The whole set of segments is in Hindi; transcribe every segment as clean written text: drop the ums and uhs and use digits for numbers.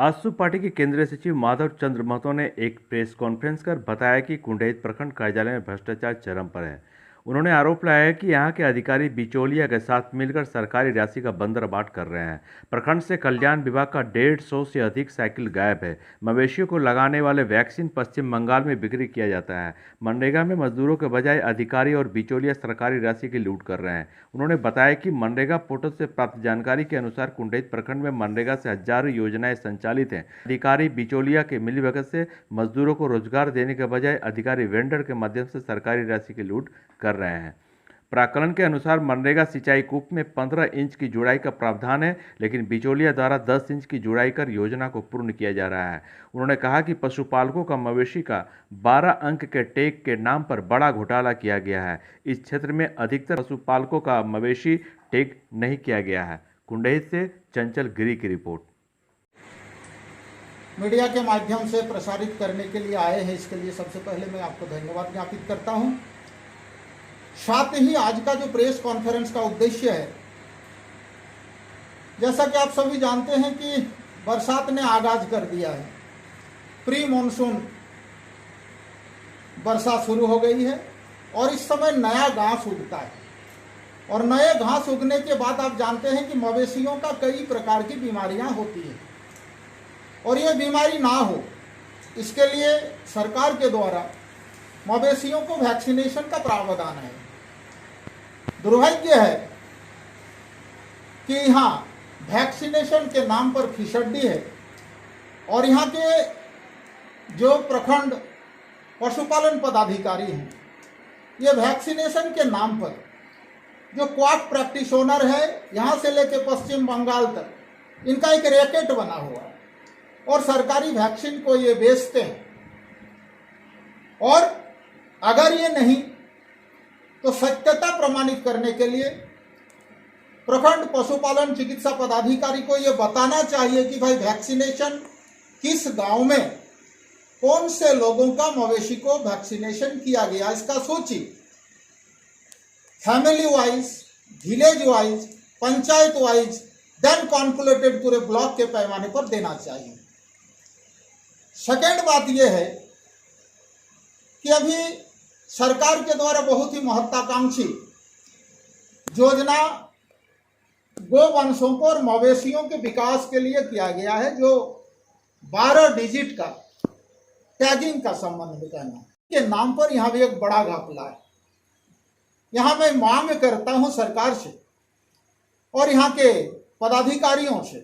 आजसू पार्टी के केंद्रीय सचिव माधव चंद्र महतो ने एक प्रेस कॉन्फ्रेंस कर बताया कि कुंडहित प्रखंड कार्यालय में भ्रष्टाचार चरम पर है। उन्होंने आरोप लगाया कि यहां के अधिकारी बिचौलिया के साथ मिलकर सरकारी राशि का बंदरबाट कर रहे हैं। प्रखंड से कल्याण विभाग का 150 से अधिक साइकिल गायब है। मवेशियों को लगाने वाले वैक्सीन पश्चिम बंगाल में बिक्री किया जाता है। मनरेगा में मजदूरों के बजाय अधिकारी और बिचौलिया सरकारी राशि की लूट कर रहे हैं। उन्होंने बताया कि मनरेगा पोर्टल से प्राप्त जानकारी के अनुसार कुंडहित प्रखंड में मनरेगा से हजारों योजनाएं संचालित हैं। अधिकारी बिचौलिया के मिलीभगत से मजदूरों को रोजगार देने के बजाय अधिकारी वेंडर के माध्यम से सरकारी राशि की लूट कर रहे हैं। प्राक्कलन के अनुसार मनरेगा सिंचाई कूप में 15 इंच की जुड़ाई का प्रावधान है, लेकिन बिचौलिया द्वारा 10 इंच की जुड़ाई कर योजना को पूर्ण किया जा रहा है। उन्होंने कहा कि पशुपालकों का मवेशी का 12 अंक के टैग के नाम पर बड़ा घोटाला किया गया है। इस क्षेत्र में अधिकतर पशुपालकों का मवेशी टैग नहीं किया गया है। कुंडहित से चंचल गिरी की रिपोर्ट। मीडिया के माध्यम से प्रसारित करने के लिए आए हैं, इसके लिए सबसे पहले मैं आपको धन्यवाद ज्ञापित करता हूं। साथ ही आज का जो प्रेस कॉन्फ्रेंस का उद्देश्य है, जैसा कि आप सभी जानते हैं कि बरसात ने आगाज कर दिया है। प्री मॉनसून वर्षा शुरू हो गई है और इस समय नया घास उगता है और नए घास उगने के बाद आप जानते हैं कि मवेशियों का कई प्रकार की बीमारियां होती हैं और ये बीमारी ना हो इसके लिए सरकार के द्वारा मवेशियों को वैक्सीनेशन का प्रावधान है। दुर्भाग्य है कि यहाँ वैक्सीनेशन के नाम पर फिसड्डी है और यहाँ के जो प्रखंड पशुपालन पदाधिकारी हैं, ये वैक्सीनेशन के नाम पर जो क्वाक प्रैक्टिस ओनर है, यहाँ से लेकर पश्चिम बंगाल तक, इनका एक रैकेट बना हुआ है और सरकारी वैक्सीन को ये बेचते हैं। और अगर ये नहीं तो सत्यता प्रमाणित करने के लिए प्रखंड पशुपालन चिकित्सा पदाधिकारी को ये बताना चाहिए कि भाई वैक्सीनेशन किस गांव में कौन से लोगों का मवेशी को वैक्सीनेशन किया गया, इसका सूची family wise, village wise, panchayat wise, then calculated पूरे ब्लॉक के पैमाने पर देना चाहिए। सेकेंड बात यह है कि अभी सरकार के द्वारा बहुत ही महत्वाकांक्षी योजना गोवंशों को और मवेशियों के विकास के लिए किया गया है, जो 12 डिजिट का टैगिंग का संबंध कहना के नाम पर यहाँ भी एक बड़ा घपला है। यहाँ मैं मांग करता हूँ सरकार से और यहाँ के पदाधिकारियों से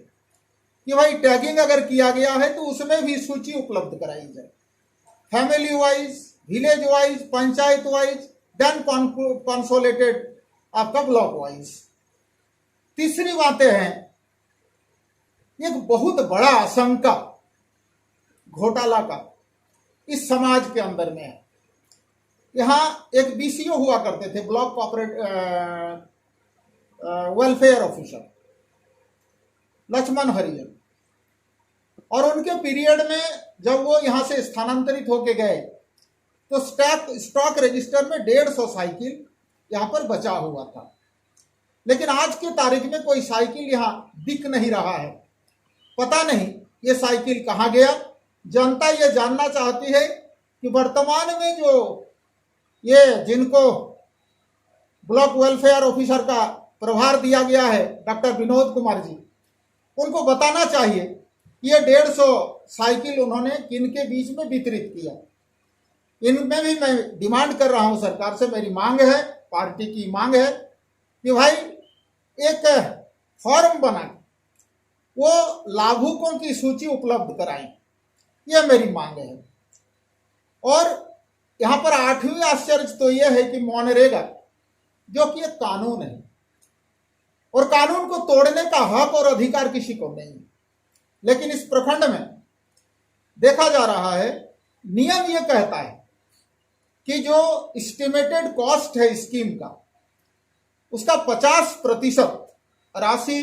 कि भाई टैगिंग अगर किया गया है तो उसमें भी सूची उपलब्ध कराई जाए, family wise, village wise, panchayat wise, then consolidated आपका ब्लॉक वाइज। तीसरी बातें हैं, एक बहुत बड़ा आशंका घोटाला का इस समाज के अंदर में है। यहाँ एक बीसीओ हुआ करते थे, block corporate welfare officer Laxman Harijan, और उनके पीरियड में जब वो यहाँ से स्थानांतरित होके गए तो स्टॉक रजिस्टर में 150 साइकिल यहाँ पर बचा हुआ था, लेकिन आज की तारीख में कोई साइकिल यहाँ दिख नहीं रहा है। पता नहीं ये साइकिल कहाँ गया। जनता ये जानना चाहती है कि वर्तमान में जो ये जिनको ब्लॉक वेलफेयर ऑफिसर का प्रभार दिया गया है, डॉक्टर विनोद कुमार जी, उनको बताना चाहिए कि ये 150 साइकिल उन्होंने किनके बीच में वितरित किया। इनमें भी मैं डिमांड कर रहा हूं सरकार से, मेरी मांग है, पार्टी की मांग है कि भाई एक फॉर्म बना वो लाभुकों की सूची उपलब्ध कराएं, यह मेरी मांग है। और यहाँ पर 8वीं आश्चर्य तो यह है कि मनरेगा जो कि एक कानून है और कानून को तोड़ने का हक और अधिकार किसी को नहीं, लेकिन इस प्रखंड में देखा जा रहा है, नियम यह कहता है कि जो एस्टिमेटेड कॉस्ट है स्कीम का, उसका 50% राशि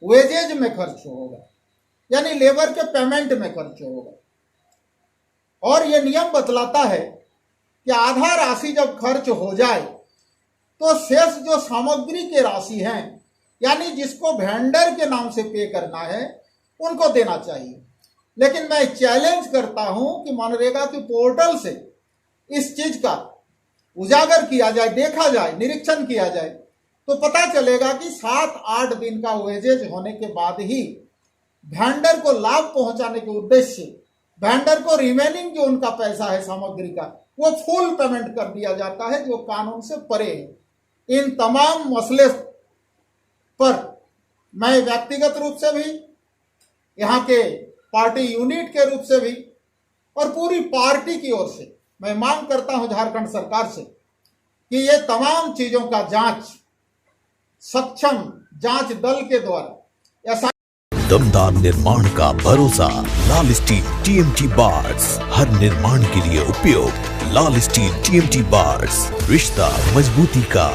वेजेज में खर्च होगा, यानी लेबर के पेमेंट में खर्च होगा। और यह नियम बतलाता है कि आधा राशि जब खर्च हो जाए तो शेष जो सामग्री की राशि है, यानी जिसको वेंडर के नाम से पे करना है, उनको देना चाहिए। लेकिन मैं चैलेंज करता हूं कि मनरेगा के पोर्टल से इस चीज का उजागर किया जाए, देखा जाए, निरीक्षण किया जाए, तो पता चलेगा कि 7-8 दिन का वेजेज होने के बाद ही वेंडर को लाभ पहुंचाने के उद्देश्य से वेंडर को रिमेनिंग जो उनका पैसा है सामग्री का वो फुल पेमेंट कर दिया जाता है, जो कानून से परे है। इन तमाम मसले पर मैं व्यक्तिगत रूप से भी, यहाँ के पार्टी यूनिट के रूप से भी और पूरी पार्टी की ओर से मैं मांग करता हूं झारखंड सरकार से कि ये तमाम चीजों का जांच सक्षम जांच दल के द्वारा ऐसा दमदार निर्माण का भरोसा लाल स्टील टीएमटी बार्स, हर निर्माण के लिए उपयोग। लाल स्टील टीएमटी बार्स, रिश्ता मजबूती का।